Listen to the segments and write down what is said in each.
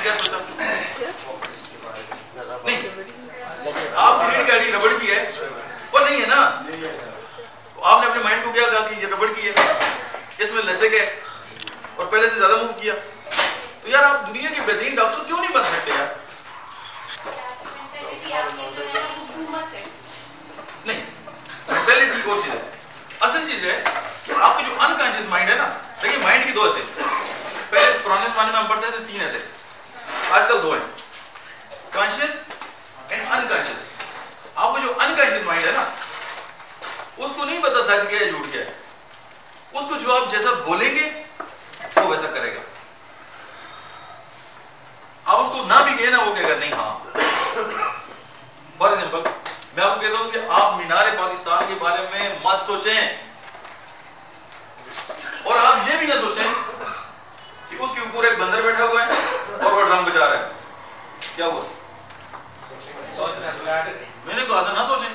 क्या सोचा? नहीं, आपकी रीढ़ की हड्डी रबड़ की है वो नहीं है ना, तो आपने अपने माइंड को क्या कहा कि ये रबड़ की है, इसमें लचक है और पहले से ज्यादा मूव किया। तो यार आप दुनिया के बेहतरीन डॉक्टर क्यों नहीं बन सकते यार? नहीं, मेंटालिटी को चीज है, असल चीज है कि आपका जो अनकॉन्शियस माइंड है ना, देखिए माइंड की दो ऐसे, पहले पुराने जमाने में हम पढ़ते थे 3 ऐसे, आजकल 2 हैं, कॉन्शियस एंड अनकॉन्शियस। आपका जो अनकॉन्शियस माइंड है ना, उसको नहीं पता सच क्या है झूठ क्या है, उसको जो आप जैसा बोलेंगे वो वैसा करेगा। आप उसको ना भी कहे ना, वो कहेगा नहीं हाँ। फॉर एग्जाम्पल मैं आपको कहता हूं कि आप मीनार पाकिस्तान के बारे में मत सोचें, और आप ये भी ना सोचें कि उसके ऊपर एक बंदर बैठा हुआ है और वो ड्रम बजा रहा है। क्या हुआ? मैंने कहा था ना सोचें।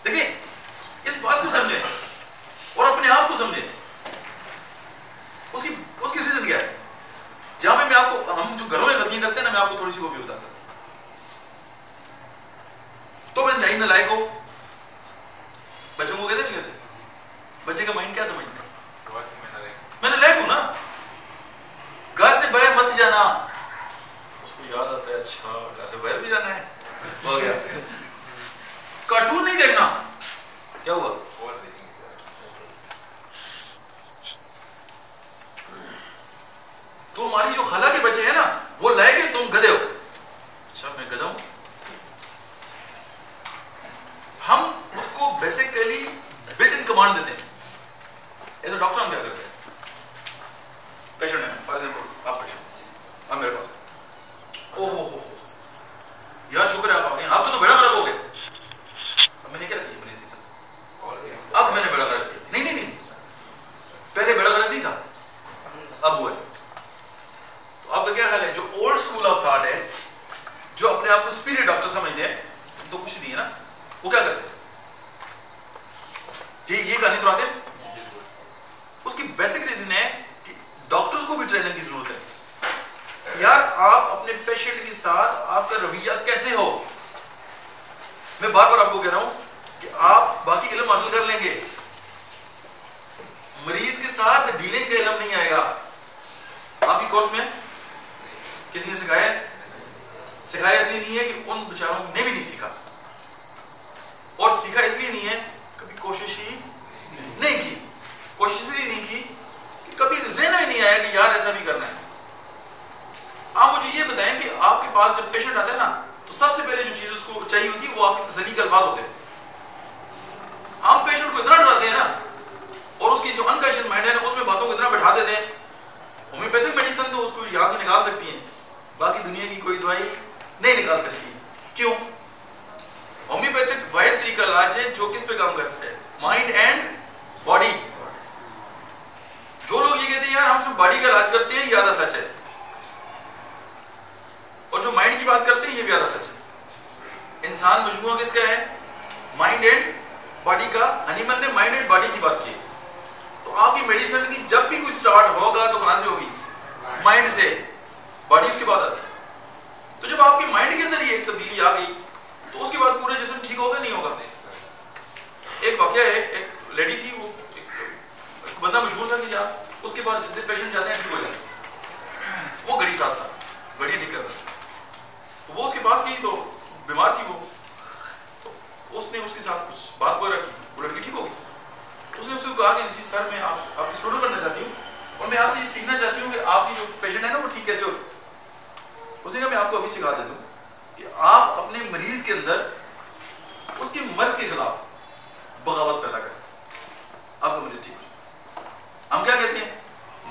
देखिए इस बात को समझें और अपने आप को समझें, उसकी रीजन क्या है। जहां पे मैं आपको, हम जो घरों में गलतियां करते हैं ना, मैं आपको थोड़ी सी वो भी बताता हूं। तो मैं नहीं नालायक हो, बच्चों को कहते नहीं कहते, बच्चे का माइंड क्या समझता है? मैं नालायक हूं ना, घर से बाहर मत जाना, उसको याद आता है अच्छा घर से बाहर भी जाना है, हो गया। कार्टून नहीं देखना, क्या हुआ? तो हमारी जो खाला के बच्चे हैं ना, वो लाएंगे तुम गधे हो। अच्छा मैं गधा हूं? हम उसको बेसिकली बिल्ट इन कमांड देते हैं। एज अ डॉक्टर हम क्या करते हैं? पेशेंट है, फॉर एग्जाम्पल आप पेशेंट, आप मेरे पास, ओहो यार शुक्र है आप आ गए, आपको तो बेड़ा खराब हो गया। अब मैंने क्या किया मरीज के साथ? अब मैंने बेड़ा खराब किया। नहीं, पहले बेड़ा खराब नहीं था, अब हुआ है। तो आपका क्या ख्याल है, जो ओल्ड स्कूल ऑफ थॉट है, जो अपने आप को सुपीरियर डॉक्टर समझते हैं, तो कुछ नहीं है ना, वो क्या करते हैं? ये कहानी तो आते हैं। उसकी बेसिक रीजन है कि डॉक्टर्स को भी ट्रेनिंग की जरूरत है। यार आप अपने पेशेंट के साथ आपका रवैया कैसे हो? मैं बार बार आपको कह रहा हूं कि आप बाकी इल्म हासिल कर लेंगे, मरीज के साथ डीलिंग का इल्म नहीं आएगा। आपकी कोर्स में किसी ने सिखाया इसलिए नहीं है कि उन बेचारों ने भी नहीं सीखा, और सीखा इसलिए नहीं है कभी कोशिश ही नहीं की, कोशिश इसलिए नहीं की कि कभी ज़हन में नहीं आया कि यार ऐसा भी करना है। आप मुझे ये बताएं कि आपके पास जब पेशेंट आता है ना, तो सबसे पहले जो चीज उसको चाहिए होती है वो आपकी तसल्ली के अल्फाज होते हैं। हम पेशेंट को इतना डराते हैं ना, और उसकी जो अनकॉन्शियस माइंड है ना, उसमें बातों को इतना बैठा देते हैं। होम्योपैथिक मेडिसिन तो उसको यहां से निकाल सकती है, बाकी दुनिया की कोई दवाई नहीं निकाल सकती। क्यों? होम्योपैथिक वाहिद तरीका इलाज है जो किस पे काम करता है? Mind and body. जो लोग ये कहते हैं यार हम सिर्फ बॉडी का इलाज करते हैं, ये ज्यादा सच है, और जो माइंड की बात करते हैं ये भी ज्यादा सच है। इंसान मजमूआ किसका है? माइंड एंड बॉडी का। हनीमन ने माइंड एंड बॉडी की बात की। तो आपकी मेडिसिन की जब भी कुछ स्टार्ट होगा तो कहां से होगी? माइंड से, बॉडी उसके बाद आती है। तो जब आपके माइंड के अंदर ये एक तब्दीली आ गई तो उसके बाद पूरे जिस्म ठीक होगा नहीं होगा? एक वाकया है, एक लेडी थी, वो एक बंदा मशहूर था कि यार उसके बाद जितने पेशेंट जाते हैं ठीक हो जाते हैं। वो गड़ी सास था, गड़ी ठीक करता, तो वो उसके पास गई, तो बीमार थी वो, तो उसने उसके साथ कुछ बात वगैरह की, वो लड़की ठीक हो गई। उसने उसको कहा कि सर मैं आपकी स्टूडेंट बनना चाहती हूँ और मैं आपसे ये सीखना चाहती हूँ कि आपकी जो पेशेंट है ना वो ठीक कैसे होती। उसने कहा मैं आपको अभी सिखा देता हूँ कि आप अपने मरीज के अंदर उसके मर्ज के खिलाफ बगावत पैदा करें, आपका मरीज ठीक हो। हम क्या कहते हैं?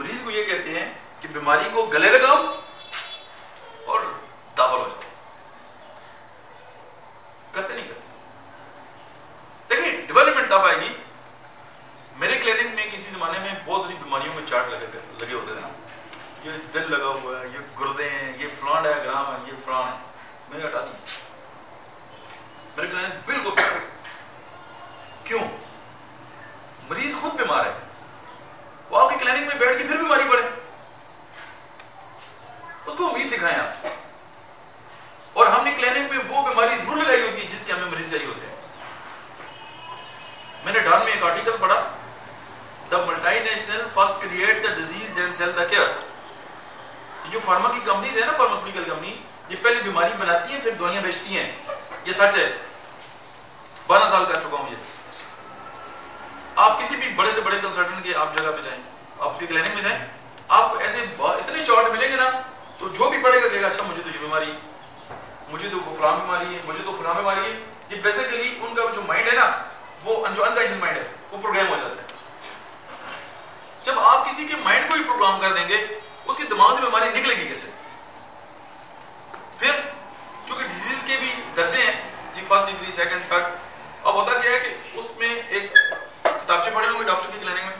मरीज को ये कहते हैं कि बीमारी को गले लगाओ और दाखिल हो जाओ। करते नहीं करते। देखिए डेवलपमेंट तब आएगी। मेरे क्लिनिक में किसी जमाने में बहुत सारी बीमारियों में चार्ट लगे होते थे ना, ये दिल लगा हुआ है, ये गुर्दे हैं, ये फ्लॉन डायग्राम है, ये फ्लॉन है, मैंने हटा दी। मेरे क्लिनिक बिल्कुल सही। क्यों? मरीज खुद बीमार है, वो आपकी क्लिनिक में बैठ के फिर बीमारी पड़े, दिखाएं आप, और हमने क्लिनिक में वो बीमारी ढूंढ लगाई होती है जिसके हमें मरीज चाहिए होते हैं। मैंने डॉन में एक आर्टिकल पढ़ा, the multinational first create the disease then sell the care. जो फार्मा की कंपनीज है ना, फार्मास्यूटिकल कंपनी, ये पहले बीमारी बनाती है फिर दवाइयां बेचती हैं। ये सच है, 12 साल कर चुका हूं ये। आप किसी भी बड़े से बड़े कंसल्टेंट के आप जगह पे जाएं, आप उसके क्लिनिक में जाएं, आपको ऐसे इतने चार्ट मिलेंगे ना, तो जो भी पढ़ेगा कहेगा अच्छा मुझे तो ये बीमारी, मुझे तो वो फलां बीमारी है, मुझे तो फलां बीमारी है। ये बेसिकली उनका जो माइंड है ना, वो जो अनकॉन्शियस माइंड है, वो प्रोग्राम हो जाता है। जब आप किसी के माइंड को ही प्रोग्राम कर देंगे, उसके दिमाग से बीमारी निकलेगी कैसे? फिर चूंकि डिजीज के भी दर्जे हैं जी, फर्स्ट डिग्री, सेकंड, थर्ड। अब होता क्या है कि उसमें एक किताबचे पड़े होंगे डॉक्टर की क्लिनिक में,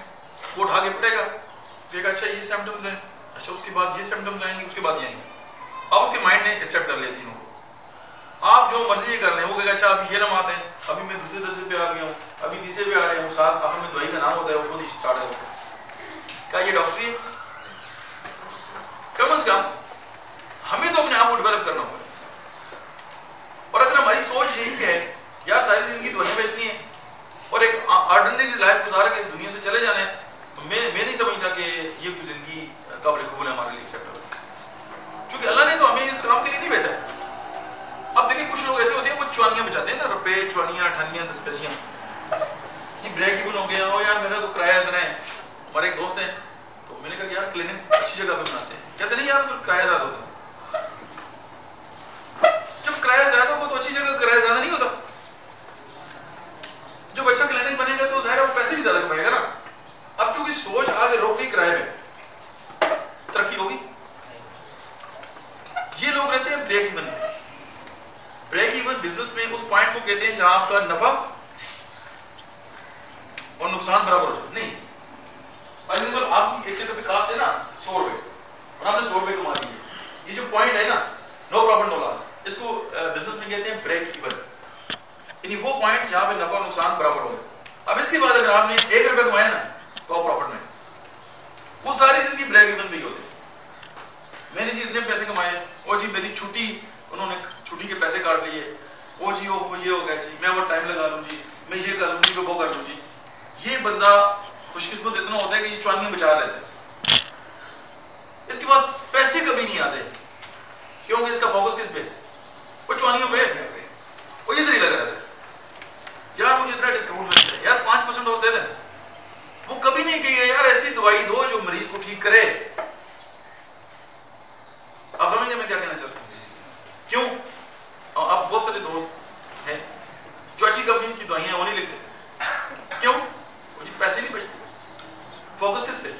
वो उठा के पढ़ेगा, कहेगा अच्छा ये सिम्टम्स हैं, अच्छा उसके बाद ये सिम्टम्स आएंगे, उसके बाद ये आएंगे। अब उसके माइंड ने एक्सेप्ट कर लिया तीनों को। आप जो मर्जी कर लें, वो कहेगा अच्छा अभी ये नमात है, अभी मैं दूसरे दर्जे पे आ गया हूँ, अभी तीसरे पे आ गया हूँ, साथ आखिर में दवाई का नाम होता है, वो खुद ही स्टार्ट करता है। क्या ये डॉक्टरी है? कम से कम हमें तो अपने आप को डेवलप करना होगा। और अगर हमारी सोच यही है यार सारी जिंदगी दवाइयां बेचनी है और एक ऑर्डिनरी लाइफ गुजार के इस दुनिया से चले जाना है, तो मैं नहीं समझता कि ये कोई जिंदगी काबिल कबूल है हमारे लिए, एक्सेप्टेबल। क्योंकि अल्लाह ने तो हमें इस काम के लिए नहीं भेजा है। अब देखिए कुछ लोग ऐसे होते हैं वो चुआनियां बचाते हैं ना, रुपए, चुआनियां, अठानियां, 10 पैसियां जी, ब्रेक इवन हो गया। और यार मेरा तो किराया इतना है। हमारे एक दोस्त हैं, तो मैंने कहा यार क्लिनिक अच्छी जगह पे बनाते हैं, कहते नहीं यार किराया ज्यादा होता है। जब किराया ज्यादा होगा तो अच्छी जगह किराया ज्यादा नहीं होता। जो बच्चा क्लिनिक बनेगा तो जाहिर है वो पैसे भी ज्यादा कमाएगा ना। अब चूंकि सोच आगे रोक गई किराए में, तरक्की होगी। ये लोग रहते हैं break even. Break even business में उस पॉइंट को कहते हैं जहां आपका नफा और नुकसान बराबर हो जाए। नहीं, फॉर एग्जाम्पल आपकी एक जगह पे कास्ट है ना 100 रुपए और आपने 100 रुपए कमा लिए, ये जो पॉइंट है ना, नो प्रॉफिट नो लॉस, इसको बिजनेस में कहते हैं ब्रेक इवन। यानी वो पॉइंट जहां पे नफा नुकसान बराबर हो गया। अब इसके बाद अगर आपने 1 रुपए कमाया ना तो आप प्रॉफिट में, वो सारी जिंदगी ब्रेक इवन भी होते। मैंने जी इतने पैसे कमाए, ओ जी मेरी छुट्टी, उन्होंने छुट्टी के पैसे काट लिए, ओ जी वो ये हो गया जी, मैं वो टाइम लगा लूं जी, मैं ये कर लूं जी, वो कर लूं जी। ये बंदा खुशकिस्मत इतना होता है कि ये चुआनियां बचा लेता है, इसके पास पैसे कभी नहीं आते क्योंकि इसका फोकस किस पे? वो चुआनियों पे, वो इधर ही लगा रहता है। यार मुझे इतना डिस्काउंट मिल जाए, यार 5% और दे दें। वो कभी नहीं कहेगा यार ऐसी दवाई दो जो मरीज को ठीक करे। आप समझेंगे मैं क्या कहना चाहता हूं? क्यों? आप बहुत सारे दोस्त हैं जो अच्छी कंपनीज की दवाइयां वो नहीं लिखते। क्यों? वो जी पैसे नहीं बचते। फोकस किस पे?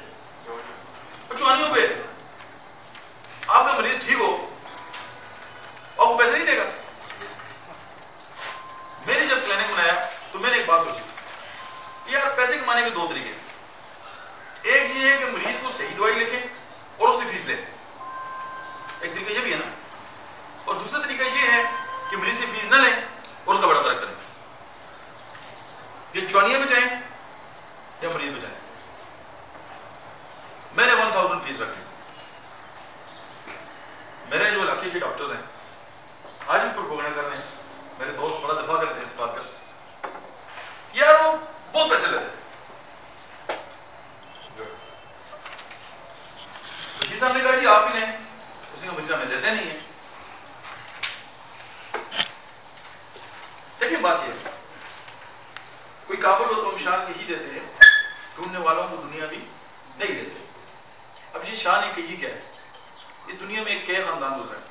वो चुआनियों पे। आपका मरीज ठीक हो और वो पैसे नहीं देगा। मैंने जब क्लिनिक बनाया तो मैंने एक बात सोची, यार पैसे कमाने के 2 तरीके। एक ये है कि मरीज को सही दवाई लिखें और उससे फीस लें, एक तरीका ये भी है ना। और दूसरा तरीका ये है कि मरीज से फीस ना लें और उसका बड़ा फर्क करें। ये चुआनियां बचाएं या मरीज बचाएं। मैंने 1000 फीस रखी। मेरे जो इलाके के डॉक्टर्स हैं आज भी प्रोपोगंडा कर रहे हैं, मेरे दोस्त बड़ा दफा करते हैं इस बात का, यार वो बहुत पैसे लेते हैं। तो जिस हमने कहा जी आप ही लें, उसी का बच्चा हमें देते नहीं है। देखिए बात ये, कोई काबुल हो तो हम शान यही देते हैं, ढूंढने वालों को दुनिया भी नहीं देते। अब ये शान एक यही क्या है, इस दुनिया में एक कई खानदान गुजरा है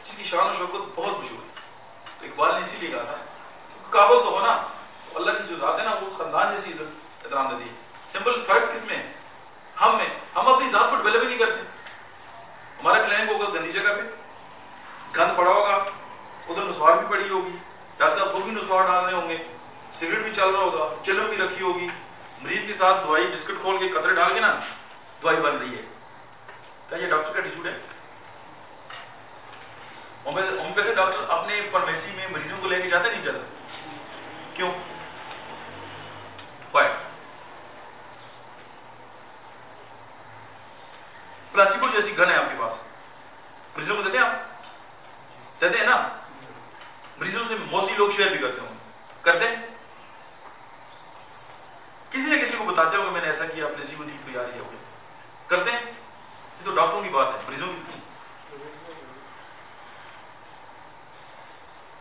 जिसकी शान और शौकत बहुत मशहूर है। तो इकबाल ने इसीलिए कहा था काबुल तो होना, तो अल्लाह की जो जात है ना वो खानदान जैसी इज्जत एहतराम देती है। सिंपल फर्क किसमें है? हम में। हम अपनी जात को डेवलप ही नहीं करते। हमारा क्लिनिक होगा गंदी जगह पे, गंद पड़ा होगा, उधर नुस्वार भी पड़ी होगी, डॉक्टर साहब खुद भी नुस्वार डालने होंगे, सिगरेट भी चल रहा होगा, चिलम भी रखी होगी, मरीज के साथ दवाई बिस्किट खोल के कतरे डाल के ना दवाई बन रही है। क्या ये डॉक्टर का एटीट्यूड है? होम्योपैथिक डॉक्टर अपने फार्मेसी में मरीजों को लेके जाते नहीं जाते। क्यों? वाई? प्लासिबो जैसी गन है आपके पास, मरीजों को देते हैं आप? देते हैं ना? मरीजों से मोस्टली लोग शेयर भी करते होंगे, करते हैं? किसी न किसी को बताते हो कि मैंने ऐसा किया, अपने को दी तो यार ये हो गया, करते हैं? ये तो डॉक्टरों की बात है, मरीजों की नहीं।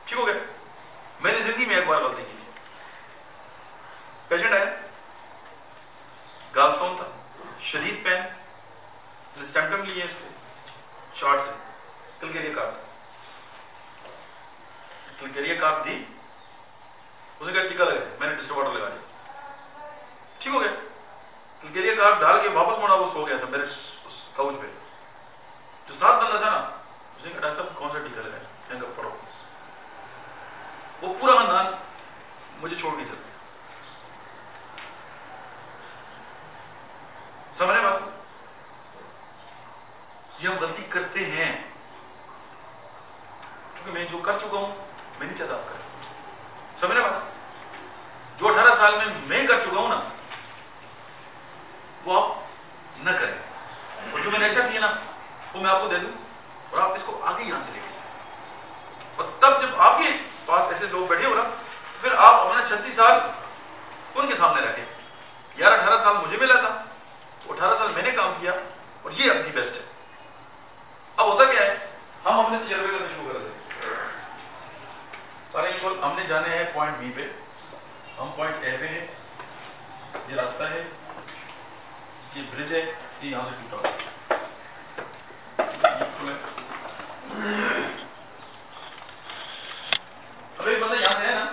ठीक हो गया? मैंने जिंदगी में एक बार गलती की थी। पेशेंट आया, गॉलस्टोन था, शदीद पेन, सिम्टम लिए इसको शॉर्ट से, क्लकेरिया कार्प दी, उसे कहा टीका लगा, मैंने डिस्टर्ब वाटर लगा दिया, ठीक हो गया? क्लकेरिया कार्प डाल के वापस मुड़ा, वो सो गया था मेरे उस काउच पे। जो साथ बंदा था ना, उसने कहा डॉक्टर साहब कौन सा टीका लगाया? मैंने कहा पढ़ो। वो पूरा खानदान मुझे छोड़ के चल गया। समझ रहे बात? ये हम गलती करते हैं, क्योंकि मैं जो कर चुका हूं मैं नहीं चाहता आप करें। समझ रहे बात? जो 18 साल में मैं कर चुका हूं ना, वो आप न करें, और जो मैंने अच्छा किया ना वो मैं आपको दे दूं, और आप इसको आगे यहां से लेके जाए। और तब जब आपके पास ऐसे लोग बैठे हो ना, फिर आप अपना 36 साल उनके सामने रखें, यार 18 साल मुझे मिला था, 18 साल मैंने काम किया, और ये अपनी बेस्ट है। अब होता क्या है, हम अपने तजर्बे करने शुरू कर देते हैं। हमने जाने हैं पॉइंट बी पे, हम पॉइंट ए पे हैं, ये रास्ता है, ये ब्रिज है, ये यहां से टूटा हुआ, अब एक बंदा यहां से है ना,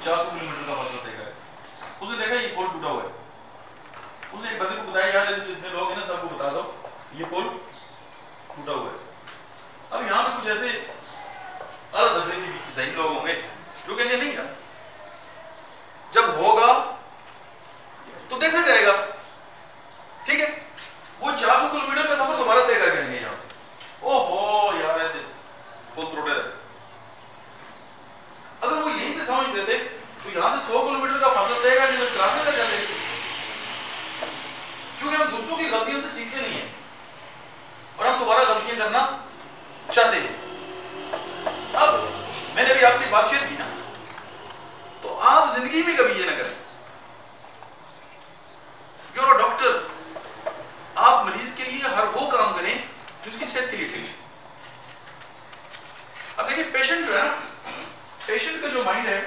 400 किलोमीटर का फासला तय है, उसने देखा ये पोल टूटा हुआ है, उसने एक बंदे को बताया यार जितने लोग हैं ना सबको बता दो ये पोल टूटा हुआ है। अब यहां पे कुछ ऐसे अलग दर्जे के सही लोग होंगे जो कहेंगे नहीं यार, जब होगा तो देखा जाएगा, ठीक है? वो 400 किलोमीटर का सफर दोबारा तय करके आएंगे यहां पे। ओहो यार बहुत त्रुटि है। अगर वो यहीं से समझ देते तो यहां से 100 किलोमीटर का फासला तय करने में क्लास में जाते, क्योंकि हम दूसरों की गलतियों से सीखते नहीं है और हम दोबारा गलतियां करना चाहते हैं। अब मैंने भी आपसे बात शेयर की ना, तो आप जिंदगी में कभी ये ना करें। यू आर अ डॉक्टर, आप मरीज के लिए हर वो काम करें जो उसकी सेहत के लिए ठीक है। अब देखिए पेशेंट जो है ना, पेशेंट का जो माइंड है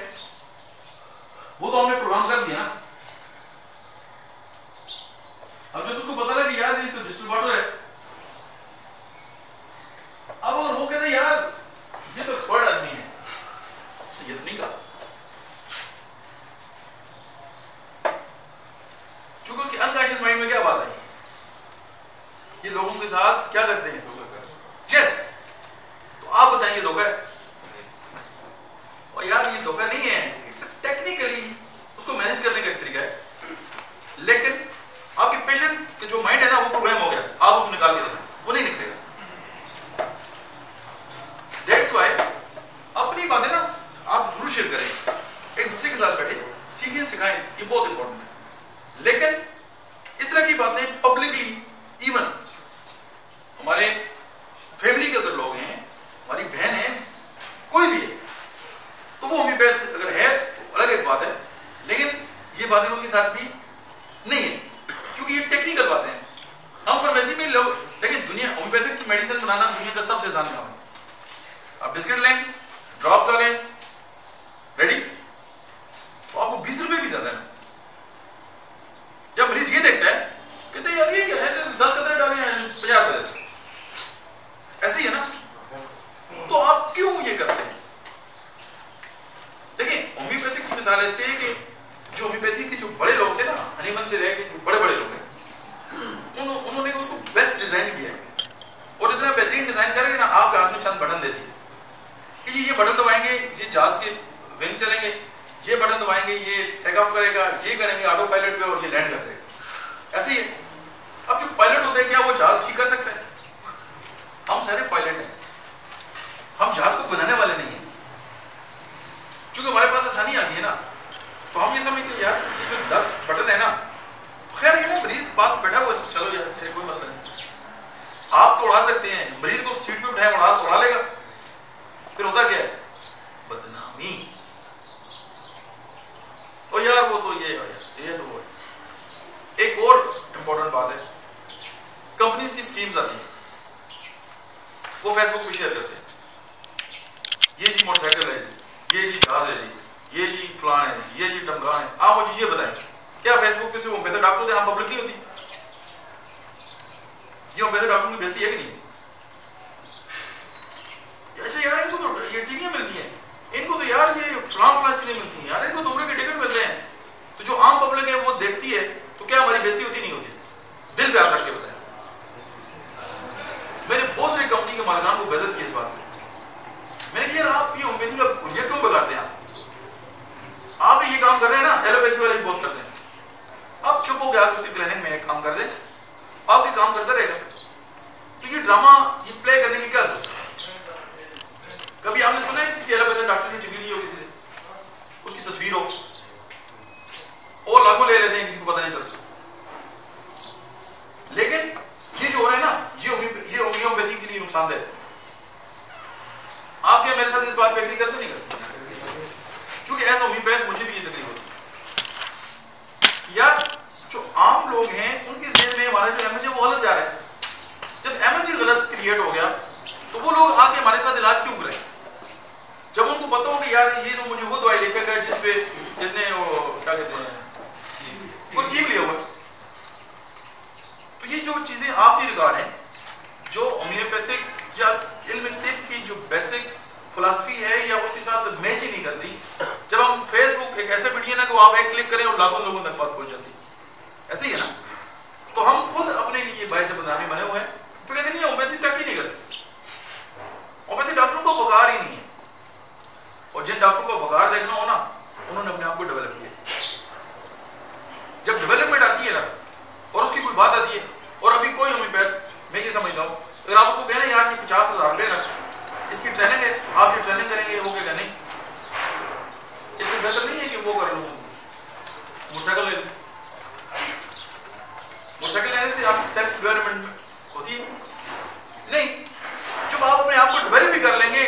वो तो हमने प्रोग्राम कर दिया ना। अब जब उसको पता लगा कि यार ये तो डिस्टिल वाटर है, अब अगर वो कहते यार ये तो एक्सपर्ट आदमी है, ये तो नहीं कहा, क्योंकि उसके अनकॉन्शियस माइंड में क्या बात आई, ये लोगों के साथ क्या करते हैं, यस, तो आप बताएंगे धोखा है, और यार ये धोखा नहीं है, टेक्निकली उसको मैनेज करने का एक तरीका है, लेकिन आपके पेशेंट के जो माइंड है ना वो प्रोग्राम हो गया, आप उसको निकाल के देना, वो नहीं निकलेगा। That's why अपनी बातें ना आप जरूर शेयर करें, एक दूसरे के साथ बैठे सीखें सिखाएं, ये बहुत इंपॉर्टेंट है। लेकिन इस तरह की बातें पब्लिकली, इवन हमारे फैमिली के अगर लोग हैं, हमारी बहन है, कोई भी है, तो वो होम्योपैथ अगर है तो अलग एक बात है, लेकिन ये बातें उनके साथ भी नहीं है, क्योंकि ये टेक्निकल बातें हैं। हम फार्मेसी में लोग, लेकिन दुनिया होम्योपैथिक की मेडिसिन बनाना दुनिया का सबसे आसान काम है। आप बिस्किट लें, ड्रॉप डालें, रेडी, तो आपको 20 रुपए भी ज्यादा है। जब मरीज ये देखता है कहते यार ये क्या है, 10 कतरे डाले हैं 50 रुपए देते, ऐसे ही है ना, तो आप क्यों ये करते हैं? देखिए होम्योपैथिक की मिसाल ऐसे है कि जो होम्योपैथी के जो बड़े लोग थे ना, हनीमन से रह के जो बड़े बड़े लोग हैं, उन्होंने उसको बेस्ट डिजाइन किया है, और इतना बेहतरीन डिजाइन करके ना आपके हाथ में चंद बटन दे दिए कि ये बटन दबाएंगे ये जहाज के विंग चलेंगे, ये बटन दबाएंगे ये टेक ऑफ करेगा, ये करेंगे ऑटो पायलट पे और ये लैंड कर देगा। ऐसे ही है। अब जो पायलट होते हैं क्या वो जहाज ठीक कर सकते हैं? हम सारे पायलट हैं, हम जहाज को बनाने वाले नहीं है, क्योंकि हमारे पास आसानी आ गई है ना, तो हम ये समझते हैं यार ये जो 10 बटन है ना, खैर ये ना मरीज पास बैठा हुआ, चलो यार कोई मसला नहीं, आप तो उड़ा सकते हैं, मरीज को सीट पे बिठाए उड़ा लेगा। फिर होता क्या है? बदनामी। तो यार वो तो ये तो वो है। एक और इंपॉर्टेंट बात है, कंपनीज की स्कीम्स आती है, वो फेसबुक पे शेयर करते हैं, ये जी मोटरसाइकिल है जी, ये जी जहाज है जी, ये जी फलान है जी, ये जी टमगान है। आप मुझे ये बताएं, क्या फेसबुक पे से वो बेहतर डॉक्टर से आम पब्लिक नहीं होती? ये वो बेहतर डॉक्टर की बेइज्जती है कि नहीं? अच्छा यार इनको तो ये टीवियां मिलती हैं, इनको तो यार ये फलां चीजें मिलती हैं, यार इनको दोपहर के टिकट मिलते हैं। तो जो आम पब्लिक है वो देखती है, तो क्या हमारी बेइज्जती होती नहीं होती? दिल पे आप रख के बताएं। मैंने बहुत सारी कंपनी के मालिकान को बेइज्जत किया इस बात पे। मैंने कहा आप ये उम्मीदी का ये क्यों बिगाड़ते हैं? आप ये काम कर रहे हैं ना, एलोपैथी वाले बहुत करते हैं। अब चुप हो गया, उसकी क्लिनिक में काम कर दे, आप ये काम करता रहेगा। तो ये ड्रामा ये प्ले करने की क्या जरूरत है? कभी आपने सुना है किसी एलोपैथी डॉक्टर ने चिट्ठी ली हो किसी से, उसकी तस्वीर हो, और लाखों ले लेते हैं, किसी को पता नहीं चलता। लेकिन ये जो हो रहा है ना, ये होम्योपैथी के लिए नुकसानदेह। आप क्या मेरे साथ इस बात पे एग्री करते नहीं करते? क्योंकि एज होम्योपैथ मुझे भी ये तकलीफ होती है यार, जो आम लोग हैं उनके जहन में हमारा जो एमएच है वो गलत जा रहा है। जब एमएच गलत क्रिएट हो गया तो वो लोग आके हमारे साथ इलाज क्यों करें? जब उनको पता हो कि यार ये तो मुझे वो दवाई लिखेगा जिसने वो क्या कहते हैं वो स्कीम लिया हुआ। तो ये जो चीजें आपकी रिकॉर्ड है, जो होम्योपैथिक या इल्म तिब की जो बेसिक फिलॉसफी है या उसके साथ मैच ही नहीं करती। जब हम फेसबुक एक ऐसा मीडिया ना कि आप एक क्लिक करें और लाखों लोगों तक बात पहुंच जाती, ऐसे ही है ना। तो हम खुद अपने लिए बायस बदनामी बने हुए हैं, तो कहते नहीं होम्योपैथी तक ही नहीं करते। होम्योपैथी डॉक्टरों को वकार ही नहीं है, और जिन डॉक्टरों को वकार देखना हो ना, उन्होंने अपने आप को डेवलप किया। जब डेवलपमेंट आती है ना और उसकी कोई बात आती है, और अभी कोई होम्योपैथ मैं ये समझता हूं, अगर आप उसको कहना यार ये 50,000 ले रहा, इसकी ट्रेनिंग है, आप ये ट्रेनिंग करेंगे, वो कहेगा नहीं, इससे बेहतर नहीं है कि वो कर लूं, मोटरसाइकिल ले लूं। मोटरसाइकिल लेने से आपकी सेल्फ डेवलपमेंट होती है नहीं। जब आप अपने आप को डेवलप भी कर लेंगे,